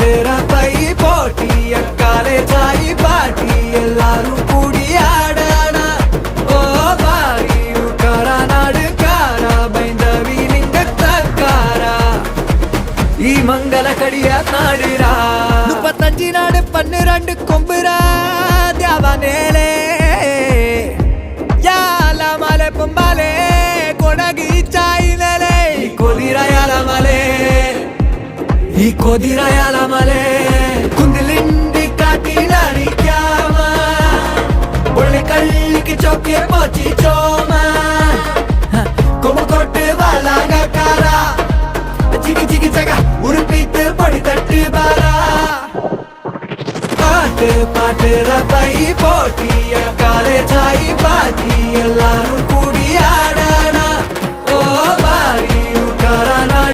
பாட்டு ரப்பை போட்டி அக்காலே சாய் பாட்டி எல்லாரும் கூடி ஆடானா ஓ பாரி உக்காரா நாடு காரா பைந்தவி லிங்க தக்காரா ಈ ಮಂಗಲ ಕಡಿಯ ನಾಡಿರಾ 35 ನಾಡು 12 ಕೊಂಬುರ ದ್ಯಾವನೇಲೆ ಯಾಲ ಮಲೆ ಪೊಂಬಾಲೆ ಕೊಡಗಿ ಚಾಯಿನಲೆ ಈ ಕೊದಿರ ಮಲೆ ಕುಂದಿಲಿಂಡಿ ಕಾಟಿಲಾಡಿ ಕ್ಯಾಮ ಒಳ್ಳೆ ಕಳ್ಳಿಗೆ ಚೌಕೆ ಪೋಚಿ ಚೋಮ ಕೊಮ್ಮ ಕೊಟ್ಟು ಬಾಲಾಗ ಕಾರ ಜಿಗಿ ಜಿಗಿ ಜಗ ಉರುಪಿತ್ತು ಪಡಿ ತಟ್ಟಿ ಬಾರ பாட்டு பாட்டு ரப்பை போட்டி காலே சாய் பாட்டி எல்லாரும் கூடி ஆட